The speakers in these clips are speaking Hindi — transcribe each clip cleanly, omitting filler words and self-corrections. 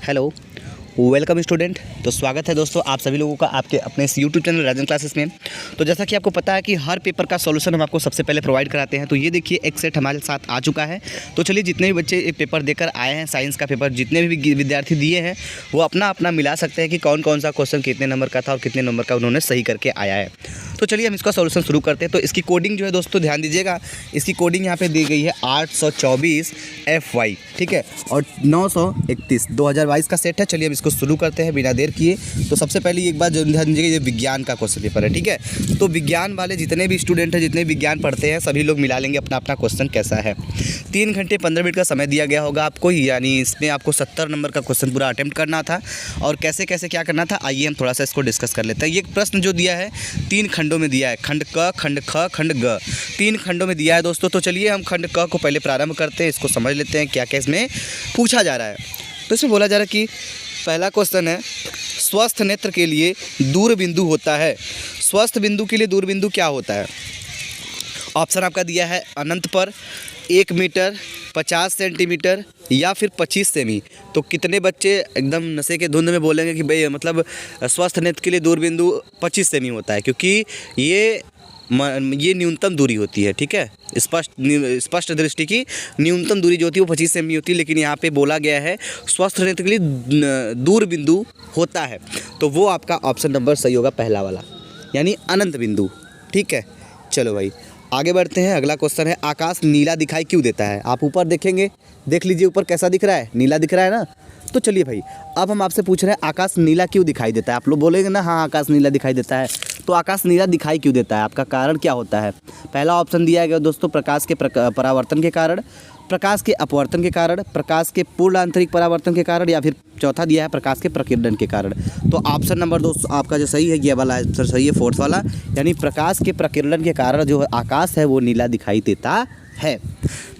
Hello, welcome student. तो स्वागत है दोस्तों आप सभी लोगों का आपके अपने इस यूट्यूब चैनल राजन क्लासेस में। तो जैसा कि आपको पता है कि हर पेपर का सॉल्यूशन हम आपको सबसे पहले प्रोवाइड कराते हैं। तो ये देखिए एक सेट हमारे साथ आ चुका है। तो चलिए जितने भी बच्चे एक पेपर देकर आए हैं, साइंस का पेपर जितने भी विद्यार्थी दिए हैं, वो अपना अपना मिला सकते हैं कि कौन कौन सा क्वेश्चन कितने नंबर का था और कितने नंबर का उन्होंने सही करके आया है। तो चलिए हम इसका सॉल्यूशन शुरू करते हैं। तो इसकी कोडिंग जो है दोस्तों ध्यान दीजिएगा, इसकी कोडिंग यहाँ पे दी गई है 824 FY, ठीक है, और 931 2022 का सेट है। चलिए हम इसको शुरू करते हैं बिना देर किए। तो सबसे पहले एक बात जरूर ध्यान दीजिएगा, ये विज्ञान का क्वेश्चन पेपर है, ठीक है। तो विज्ञान वाले जितने भी स्टूडेंट हैं, जितने विज्ञान पढ़ते हैं, सभी लोग मिला लेंगे अपना अपना क्वेश्चन कैसा है। 3 घंटे 15 मिनट का समय दिया गया होगा आपको, यानी इसमें आपको 70 नंबर का क्वेश्चन पूरा अटेम्प्ट करना था। और कैसे कैसे क्या करना था, आइए हम थोड़ा सा इसको डिस्कस कर लेते हैं। ये प्रश्न जो दिया है 3 खंडों में दिया है, खंड क, खंड ख, खंड ग, 3 खंडों में दिया है दोस्तों। तो चलिए हम खंड क को पहले प्रारंभ करते हैं, इसको समझ लेते हैं क्या क्या इसमें पूछा जा रहा है। तो इसमें बोला जा रहा है कि पहला क्वेश्चन है, स्वस्थ नेत्र के लिए दूर बिंदु होता है। स्वस्थ बिंदु के लिए दूर बिंदु क्या होता है? ऑप्शन आपका दिया है अनंत पर, 1 मीटर, 50 सेंटीमीटर या फिर 25 सेमी। तो कितने बच्चे एकदम नशे के धुंध में बोलेंगे कि भाई मतलब स्वस्थ नेत्र के लिए दूर बिंदु 25 सेमी होता है, क्योंकि ये न्यूनतम दूरी होती है, ठीक है। स्पष्ट दृष्टि की न्यूनतम दूरी जो होती है वो 25 सेमी होती है, लेकिन यहाँ पे बोला गया है स्वस्थ नेत्र के लिए दूर बिंदु होता है। तो वो आपका ऑप्शन नंबर सही होगा, पहला वाला, यानी अनंत बिंदु, ठीक है। चलो भाई आगे बढ़ते हैं। अगला क्वेश्चन है, आकाश नीला दिखाई क्यों देता है? आप ऊपर देखेंगे, देख लीजिए ऊपर कैसा दिख रहा है, नीला दिख रहा है ना। तो चलिए भाई अब हम आपसे पूछ रहे हैं आकाश नीला क्यों दिखाई देता है। आप लोग बोलेंगे ना हाँ आकाश नीला दिखाई देता है। तो आकाश नीला दिखाई क्यों देता है, आपका कारण क्या होता है? पहला ऑप्शन दिया गया दोस्तों, प्रकाश के परावर्तन के कारण, प्रकाश के अपवर्तन के कारण, प्रकाश के पूर्ण आंतरिक परावर्तन के कारण, या फिर चौथा दिया है प्रकाश के प्रकीर्णन के कारण। तो ऑप्शन नंबर 2 आपका जो सही है, ये वाला आंसर सही है, 4th वाला, यानी प्रकाश के प्रकीर्णन के कारण जो आकाश है वो नीला दिखाई देता है।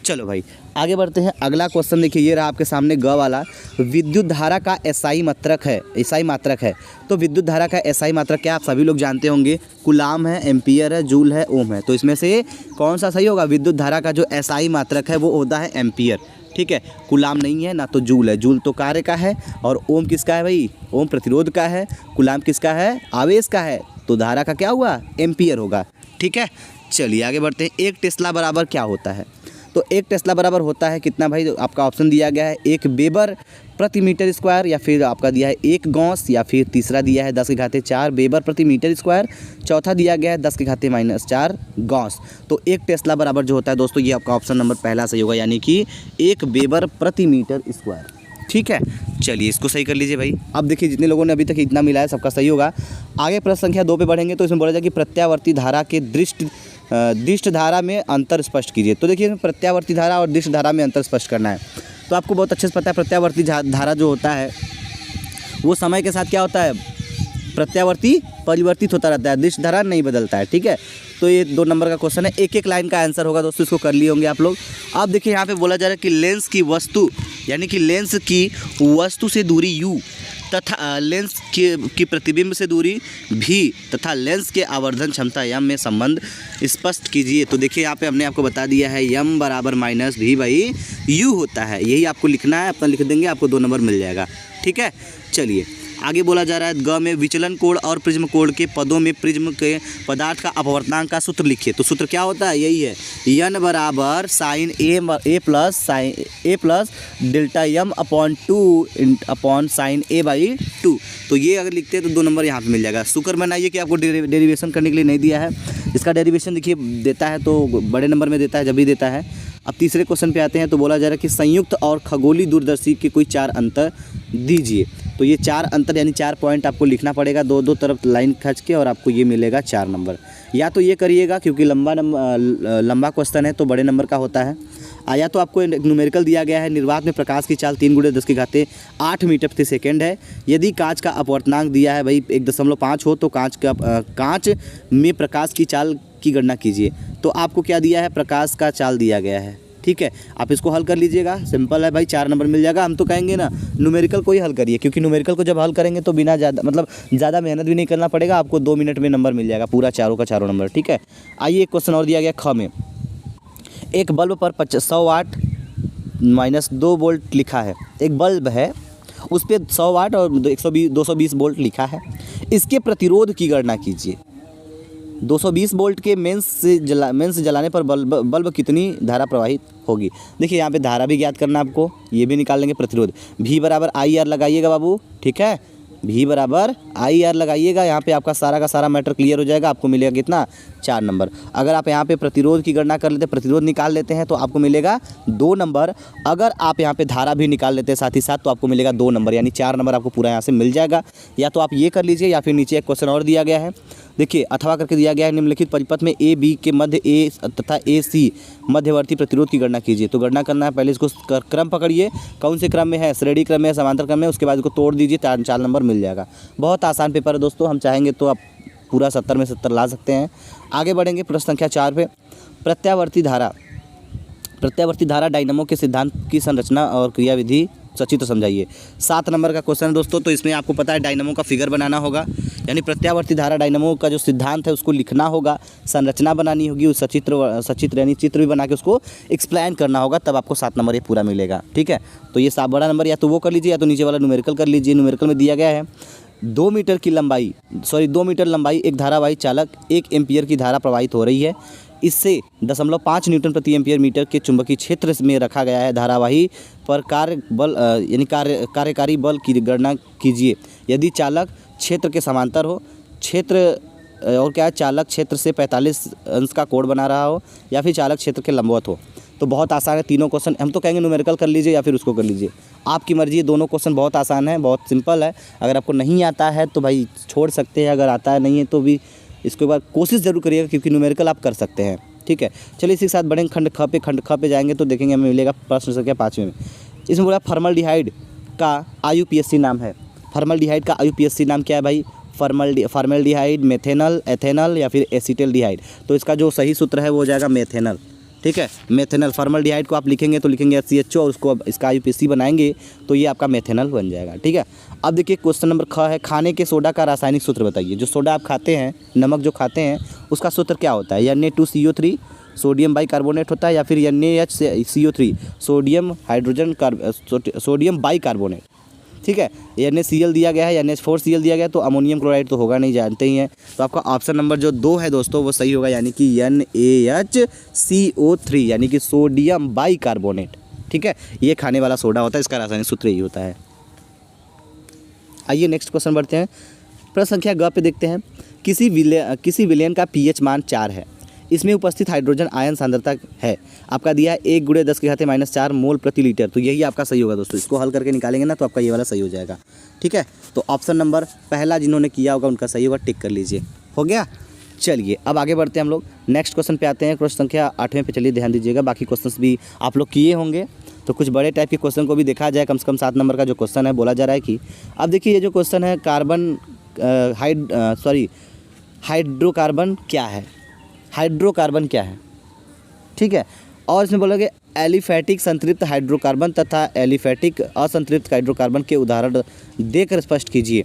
चलो भाई आगे बढ़ते हैं। अगला क्वेश्चन देखिए, ये रहा आपके सामने ग वाला, विद्युत धारा का एसआई मात्रक है। तो विद्युत धारा का एसआई मात्रक क्या आप सभी लोग जानते होंगे, कूलाम है, एम्पियर है, जूल है, ओम है। तो इसमें से कौन सा सही होगा? विद्युत धारा का जो एसआई मात्रक है वो होता है एम्पियर, ठीक है। कूलाम नहीं है ना तो जूल है, जूल तो कार्य का है, और ओम किसका है भाई? ओम प्रतिरोध का है। कूलाम किसका है? आवेश का है। तो धारा का क्या हुआ? एम्पियर होगा, ठीक है। चलिए आगे बढ़ते हैं। 1 टेस्ला बराबर क्या होता है? तो 1 टेस्ला बराबर होता है कितना भाई? तो आपका ऑप्शन दिया गया है 1 वेबर प्रति मीटर स्क्वायर, या फिर आपका दिया है 1 गॉस, या फिर तीसरा दिया है 10⁻⁴ वेबर प्रति मीटर स्क्वायर, चौथा दिया गया है 10⁻⁻⁴ गॉस। तो 1 टेस्ला बराबर जो होता है दोस्तों, ये आपका ऑप्शन नंबर पहला सही होगा, यानी कि 1 वेबर प्रति मीटर स्क्वायर, ठीक है। चलिए इसको सही कर लीजिए भाई। अब देखिए जितने लोगों ने अभी तक इतना मिला है सबका सही होगा। आगे प्रश्न संख्या 2 पे बढ़ेंगे। तो इसमें बोला जाए कि प्रत्यावर्ती धारा के दृष्ट धारा में अंतर स्पष्ट कीजिए। तो देखिए प्रत्यावर्ती धारा और दृष्ट धारा में अंतर स्पष्ट करना है। तो आपको बहुत अच्छे से पता है प्रत्यावर्ती धारा जो होता है वो समय के साथ क्या होता है? प्रत्यावर्ती परिवर्तित होता रहता है, दृष्ट धारा नहीं बदलता है, ठीक है। तो ये 2 नंबर का क्वेश्चन है, एक एक लाइन का आंसर होगा दोस्तों, इसको कर लिए होंगे आप लोग। अब देखिए यहाँ पे बोला जा रहा है कि लेंस की वस्तु, यानी कि लेंस की वस्तु से दूरी u तथा लेंस की प्रतिबिंब से दूरी v तथा लेंस के आवर्धन क्षमता m में संबंध स्पष्ट कीजिए। तो देखिए यहाँ पे हमने आपको बता दिया है m बराबर -v/u होता है, यही आपको लिखना है, अपना लिख देंगे, आपको 2 नंबर मिल जाएगा, ठीक है। चलिए आगे बोला जा रहा है, ग में विचलन कोण और प्रिज्म कोण के पदों में प्रिज्म के पदार्थ का अपवर्तनांक का सूत्र लिखिए। तो सूत्र क्या होता है? यही है, n बराबर sine a plus delta m upon 2 upon sine a/2। तो ये अगर लिखते हैं तो 2 नंबर यहाँ पे मिल जाएगा। शुक्र मनाइए कि आपको डेरिवेशन करने के लिए नहीं दिया है। इसका डेरिवेशन देखिए देता है तो बड़े नंबर में देता है, जब भी देता है। अब तीसरे क्वेश्चन पे आते हैं। तो बोला जा रहा है कि संयुक्त और खगोलीय दूरदर्शी के कोई 4 अंतर दीजिए। तो ये 4 अंतर यानी 4 पॉइंट आपको लिखना पड़ेगा, 2 तरफ लाइन खींच के, और आपको ये मिलेगा 4 नंबर। या तो ये करिएगा क्योंकि लंबा क्वेश्चन है तो बड़े नंबर का होता है, या तो आपको न्यूमेरिकल दिया गया है, निर्वात में प्रकाश की चाल 3 × 10⁻8 मीटर प्रति सेकेंड है। यदि कांच का अपवर्तनांक दिया है भाई 1.5 हो तो कांच में प्रकाश की चाल की गणना कीजिए। तो आपको क्या दिया है? प्रकाश का चाल दिया गया है, ठीक है। आप इसको हल कर लीजिएगा, सिंपल है भाई, 4 नंबर मिल जाएगा। हम तो कहेंगे ना न्यूमेरिकल को ही हल करिए, क्योंकि न्यूमेरिकल को जब हल करेंगे तो बिना ज़्यादा मेहनत भी नहीं करना पड़ेगा, आपको 2 मिनट में नंबर मिल जाएगा पूरा, चारों का चारों नंबर, ठीक है। आइए एक क्वेश्चन और दिया गया, ख में एक बल्ब पर 100 वाट -2 वोल्ट लिखा है। एक बल्ब है उस पर 100 वाट और 120 220 वोल्ट लिखा है। इसके प्रतिरोध की गणना कीजिए। 220 वोल्ट के मेंस से जलाने पर बल्ब कितनी धारा प्रवाहित होगी। देखिए यहाँ पे धारा भी ज्ञात करना आपको, ये भी निकाल लेंगे। प्रतिरोध V बराबर IR लगाइएगा बाबू, ठीक है। V बराबर IR लगाइएगा, यहाँ पे आपका सारा का सारा मैटर क्लियर हो जाएगा। आपको मिलेगा कितना, 4 नंबर। अगर आप यहाँ पे प्रतिरोध की गणना कर लेते, प्रतिरोध निकाल लेते हैं तो आपको मिलेगा 2 नंबर। अगर आप यहाँ पे धारा भी निकाल लेते हैं साथ ही साथ तो आपको मिलेगा 2 नंबर, यानी 4 नंबर आपको पूरा यहाँ से मिल जाएगा। या तो आप ये कर लीजिए या फिर नीचे एक क्वेश्चन और दिया गया है, देखिए अथवा करके दिया गया है, निम्नलिखित परिपथ में A B के मध्य A तथा AC मध्यवर्ती प्रतिरोध की गणना कीजिए। तो गणना करना है, पहले इसको क्रम पकड़िए, कौन से क्रम में है, श्रेणी क्रम में है, समांतर क्रम में है, उसके बाद इसको तोड़ दीजिए, 4 नंबर मिल जाएगा। बहुत आसान पेपर है दोस्तों, हम चाहेंगे तो आप पूरा 70 में 70 ला सकते हैं। आगे बढ़ेंगे प्रश्न संख्या 4 पे। प्रत्यावर्ती धारा डायनामो के सिद्धांत की संरचना और क्रियाविधि सचित्र समझाइए। 7 नंबर का क्वेश्चन है दोस्तों। तो इसमें आपको पता है डायनामो का फिगर बनाना होगा, यानी प्रत्यावर्ती धारा डायनामो का जो सिद्धांत है उसको लिखना होगा, संरचना बनानी होगी, उस सचित्र यानी चित्र भी बना के उसको एक्सप्लेन करना होगा, तब आपको 7 नंबर ये पूरा मिलेगा, ठीक है। तो ये 7 बड़ा नंबर या तो वो कर लीजिए या तो नीचे वाला न्यूमेरिकल कर लीजिए। न्यूमेरिकल में दिया गया है 2 मीटर लंबाई एक धारावाही चालक 1 एम्पीयर की धारा प्रवाहित हो रही है। इससे 0.5 न्यूटन प्रति एम्पीयर मीटर के चुंबकीय क्षेत्र में रखा गया है। धारावाही पर कार्यकारी बल की गणना कीजिए। यदि चालक क्षेत्र के समांतर हो, और क्या है, चालक क्षेत्र से 45 अंश का कोण बना रहा हो, या फिर चालक क्षेत्र के लंबवत हो। तो बहुत आसान है तीनों क्वेश्चन। हम तो कहेंगे न्यूमेरिकल कर लीजिए या फिर उसको कर लीजिए, आपकी मर्जी। दोनों क्वेश्चन बहुत आसान है, बहुत सिंपल है। अगर आपको नहीं आता है तो भाई छोड़ सकते हैं, अगर आता है नहीं है तो भी इसको एक बार कोशिश जरूर करिएगा, क्योंकि न्यूमेरिकल आप कर सकते हैं, ठीक है। चलिए इसी के साथ बढ़ेंगे खंड ख पे जाएंगे तो देखेंगे हमें मिलेगा प्रश्न संख्या 5वें में। इसमें बोला फॉर्मल्डिहाइड का IUPAC नाम है। फॉर्मल्डिहाइड का IUPAC नाम क्या है भाई, फॉर्मल्डिहाइड, मेथेनल, एथेनल या फिर एसिटिल्डिहाइड। तो इसका जो सही सूत्र है वो हो जाएगा मेथेनल, ठीक है। मेथेनल फॉर्मल्डिहाइड को आप लिखेंगे तो लिखेंगे HCHO और उसको इसका IUPAC बनाएंगे तो ये आपका मेथेनल बन जाएगा, ठीक है। अब देखिए क्वेश्चन नंबर ख है, खाने के सोडा का रासायनिक सूत्र बताइए। जो सोडा आप खाते हैं, नमक जो खाते हैं, उसका सूत्र क्या होता है। Na2CO3 सोडियम बाइकार्बोनेट होता है, या फिर NaHCO3 सोडियम बाइकार्बोनेट, ठीक है। NaCl दिया गया है, NH4Cl दिया गया है, तो अमोनियम क्लोराइड तो होगा नहीं, जानते ही हैं। तो आपका ऑप्शन नंबर जो 2 है दोस्तों वो सही होगा, यानी कि NaHCO3 यानी कि सोडियम बाइकार्बोनेट, ठीक है। ये खाने वाला सोडा होता है, इसका रासायनिक सूत्र यही होता है। आइए नेक्स्ट क्वेश्चन बढ़ते हैं। प्रश्न संख्या ग पे देखते हैं। किसी विलयन का pH मान 4 है। इसमें उपस्थित हाइड्रोजन आयन सांद्रता है, आपका दिया है 1 × 10⁻⁻4 मोल प्रति लीटर। तो यही आपका सही होगा दोस्तों। इसको हल करके निकालेंगे ना तो आपका ये वाला सही हो जाएगा, ठीक है। तो ऑप्शन नंबर पहला जिन्होंने किया होगा उनका सही होगा, टिक कर लीजिए, हो गया। चलिए अब आगे बढ़ते हैं हम लोग नेक्स्ट क्वेश्चन पे आते हैं। क्वेश्चन संख्या 8वें पे चलिए ध्यान दीजिएगा। बाकी क्वेश्चन भी आप लोग किए होंगे तो कुछ बड़े टाइप के क्वेश्चन को भी देखा जाए। कम से कम 7 नंबर का जो क्वेश्चन है बोला जा रहा है कि अब देखिए ये जो क्वेश्चन है हाइड्रोकार्बन क्या है, हाइड्रोकार्बन क्या है, ठीक है। और इसमें बोलोगे एलिफैटिक संतृप्त हाइड्रोकार्बन तथा एलिफैटिक असंतृप्त हाइड्रोकार्बन के उदाहरण देकर स्पष्ट कीजिए।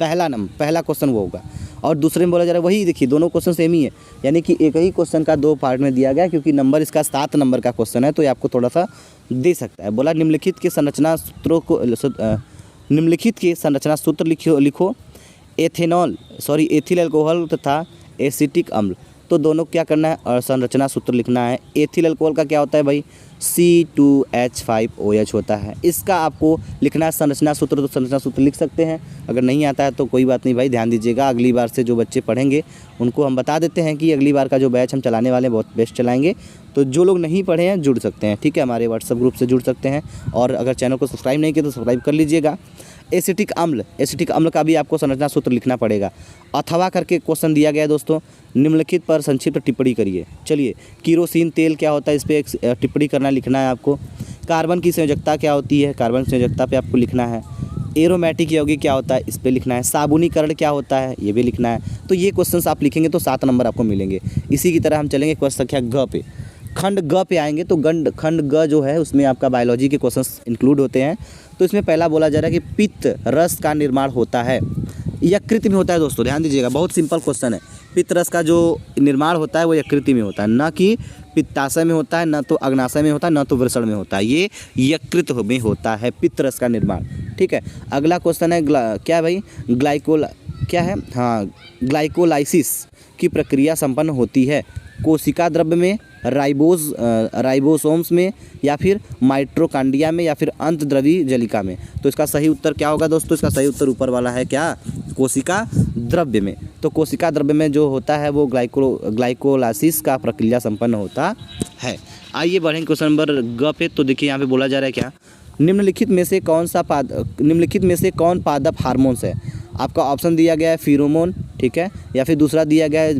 पहला क्वेश्चन वो होगा। और दूसरे में बोला जा रहा है वही, देखिए दोनों क्वेश्चन सेम ही है, यानी कि एक ही क्वेश्चन का 2 पार्ट में दिया गया, क्योंकि नंबर इसका 7 नंबर का क्वेश्चन है तो ये आपको थोड़ा सा दे सकता है। बोला निम्नलिखित के संरचना सूत्र लिखो। एथिल अल्कोहल तथा एसिटिक अम्ल, तो दोनों क्या करना है और संरचना सूत्र लिखना है। एथिल अल्कोहल का क्या होता है भाई, C2H5OH होता है। इसका आपको लिखना है संरचना सूत्र, तो संरचना सूत्र लिख सकते हैं। अगर नहीं आता है तो कोई बात नहीं भाई, ध्यान दीजिएगा। अगली बार से जो बच्चे पढ़ेंगे उनको हम बता देते हैं कि अगली बार का जो बैच हम चलाने वाले हैं बहुत बेस्ट चलाएंगे। तो जो लोग नहीं पढ़े हैं जुड़ सकते हैं, ठीक है, हमारे व्हाट्सएप ग्रुप से जुड़ सकते हैं। और अगर चैनल को सब्सक्राइब नहीं किया तो सब्सक्राइब कर लीजिएगा। एसिटिक अम्ल का भी आपको संरचना सूत्र लिखना पड़ेगा। अथवा करके क्वेश्चन दिया गया है दोस्तों, निम्नलिखित पर संक्षिप्त टिप्पणी करिए। चलिए किरोसिन तेल क्या होता है, इस पर एक टिप्पणी करना लिखना है आपको। कार्बन की संयोजकता क्या होती है, कार्बन की संयोजकता पे आपको लिखना है। एरोमेटिक यौगिक क्या होता है, इस पर लिखना है। साबुनीकरण क्या होता है, ये भी लिखना है। तो ये क्वेश्चन आप लिखेंगे तो 7 नंबर आपको मिलेंगे। इसी की तरह हम चलेंगे क्वेश्चन संख्या ग पे। खंड ग पे आएंगे तो खंड ग जो है उसमें आपका बायोलॉजी के क्वेश्चंस इंक्लूड होते हैं। तो इसमें पहला बोला जा रहा है कि पित्त रस का निर्माण होता है, यकृत में होता है। दोस्तों ध्यान दीजिएगा, बहुत सिंपल क्वेश्चन है। पित्त रस का जो निर्माण होता है वो यकृत में होता है, ना कि पित्ताशय में होता है, न तो अग्नाशय में होता है, न तो वृषण में होता है। ये यकृत में होता है पित्तरस का निर्माण। ठीक है, अगला क्वेश्चन है क्या भाई, ग्लाइकोलाइसिस की प्रक्रिया संपन्न होती है कोशिका द्रव्य में, राइबोसोम्स में, या फिर माइटोकॉन्ड्रिया में, या फिर अंतद्रव्यी जलिका में। तो इसका सही उत्तर क्या होगा दोस्तों? इसका सही उत्तर ऊपर वाला है क्या, कोशिका द्रव्य में। तो कोशिका द्रव्य में जो होता है वो ग्लाइकोलाइसिस का प्रक्रिया संपन्न होता है। आइए बढ़ेंगे क्वेश्चन नंबर ग पे। तो देखिए यहाँ पे बोला जा रहा है क्या, निम्नलिखित में से कौन पादप हार्मोन्स है? आपका ऑप्शन दिया गया है फिरोमोन, ठीक है, या फिर दूसरा दिया गया है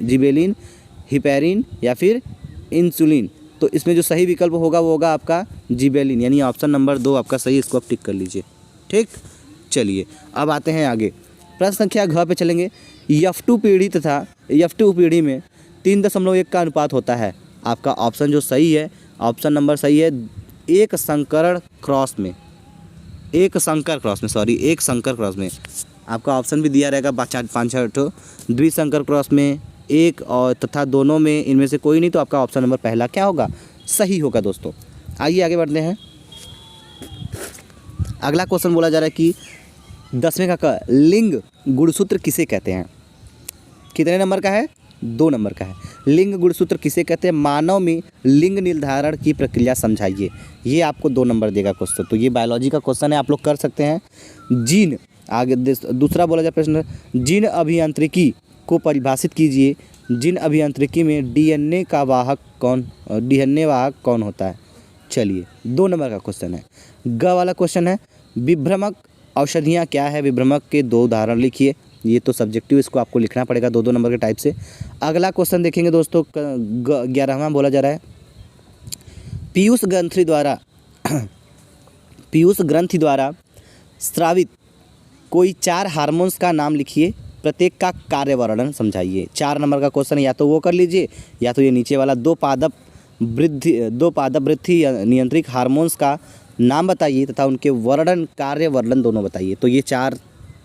जिबेलिन, हिपेरिन, या फिर इंसुलिन। तो इसमें जो सही विकल्प होगा वो होगा आपका जिबेलिन, यानी ऑप्शन नंबर 2 आपका सही, इसको आप टिक कर लीजिए। ठीक, चलिए अब आते हैं आगे, प्रश्न संख्या घ पे चलेंगे। F2 पीढ़ी में 3.1 का अनुपात होता है। आपका ऑप्शन जो सही है, ऑप्शन नंबर सही है एक संकर क्रॉस में। एक संकर क्रॉस में आपका ऑप्शन भी दिया रहेगा 5-6 ठो, द्विसंकर क्रॉस में, एक और तथा दोनों में, इनमें से कोई नहीं। तो आपका ऑप्शन नंबर पहला क्या होगा, सही होगा दोस्तों। आइए आगे बढ़ते हैं। अगला क्वेश्चन बोला जा रहा है कि 10वें का लिंग गुणसूत्र किसे कहते हैं? कितने नंबर का है? 2 नंबर का है। लिंग गुणसूत्र किसे कहते हैं? मानव में लिंग निर्धारण की प्रक्रिया समझाइए। ये आपको 2 नंबर देगा क्वेश्चन। तो ये बायोलॉजी का क्वेश्चन है, आप लोग कर सकते हैं। जीन, आगे दूसरा बोला जाए प्रश्न, जीन अभियांत्रिकी को परिभाषित कीजिए। जीन अभियांत्रिकी में डीएनए वाहक कौन होता है? चलिए 2 नंबर का क्वेश्चन है। ग वाला क्वेश्चन है, विभ्रमक औषधियाँ क्या है? विभ्रमक के 2 उदाहरण लिखिए। ये तो सब्जेक्टिव, इसको आपको लिखना पड़ेगा 2-2 नंबर के टाइप से। अगला क्वेश्चन देखेंगे दोस्तों, 11वां बोला जा रहा है, पीयूष ग्रंथि द्वारा स्रावित कोई 4 हार्मोन्स का नाम लिखिए, प्रत्येक का कार्य वर्णन समझाइए। 4 नंबर का क्वेश्चन, या तो वो कर लीजिए, या तो ये नीचे वाला दो पादप वृद्धि नियंत्रित हार्मोन्स का नाम बताइए तथा उनके कार्य वर्णन दोनों बताइए। तो ये 4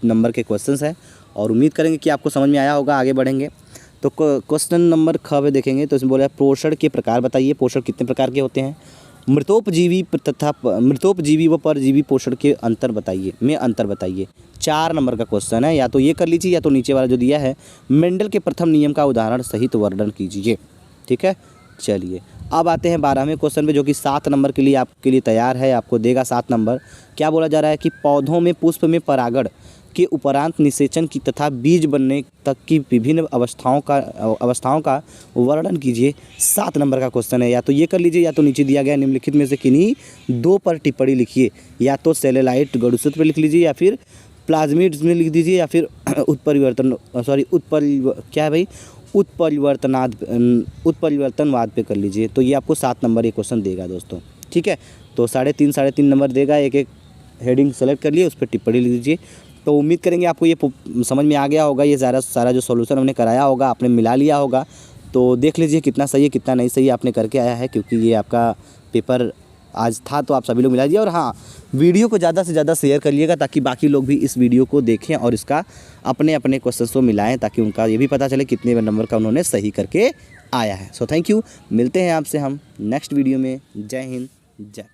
नंबर के क्वेश्चंस हैं और उम्मीद करेंगे कि आपको समझ में आया होगा। आगे बढ़ेंगे तो क्वेश्चन नंबर ख पे देखेंगे। तो इसमें बोला है पोषण के प्रकार बताइए। पोषण कितने प्रकार के होते हैं? मृतोपजीवी व परजीवी पोषण के अंतर बताइए। 4 नंबर का क्वेश्चन है, या तो ये कर लीजिए, या तो नीचे वाला जो दिया है मेंडल के प्रथम नियम का उदाहरण सहित वर्णन कीजिए। ठीक है, चलिए अब आते हैं 12वें क्वेश्चन पे, जो कि 7 नंबर के लिए आपके लिए तैयार है, आपको देगा 7 नंबर। क्या बोला जा रहा है कि पौधों में पुष्प में परागण के उपरांत निषेचन की तथा बीज बनने तक की विभिन्न अवस्थाओं का वर्णन कीजिए। 7 नंबर का क्वेश्चन है, या तो ये कर लीजिए, या तो नीचे दिया गया निम्नलिखित में से किन्हीं 2 पर टिप्पणी लिखिए। या तो सेलेलाइट गुणसूत्र पर लिख लीजिए, या फिर प्लाज्मिड्स में लिख दीजिए, या फिर उत्परिवर्तनवाद पे कर लीजिए। तो ये आपको 7 नंबर ये क्वेश्चन देगा दोस्तों। ठीक है, तो 3.5 नंबर देगा। एक हेडिंग सेलेक्ट कर लिए, उस पर टिप्पणी लिख दीजिए। तो उम्मीद करेंगे आपको ये समझ में आ गया होगा। ये सारा जो सॉल्यूशन हमने कराया होगा आपने मिला लिया होगा। तो देख लीजिए कितना सही है कितना नहीं सही आपने करके आया है, क्योंकि ये आपका पेपर आज था तो आप सभी लोग मिला दीजिए। और हाँ, वीडियो को ज़्यादा से ज़्यादा शेयर करिएगा ताकि बाकी लोग भी इस वीडियो को देखें और इसका अपने क्वेश्चन को मिलाएं, ताकि उनका ये भी पता चले कितने नंबर का उन्होंने सही करके आया है। सो थैंक यू, मिलते हैं आपसे हम नेक्स्ट वीडियो में। जय हिंद, जय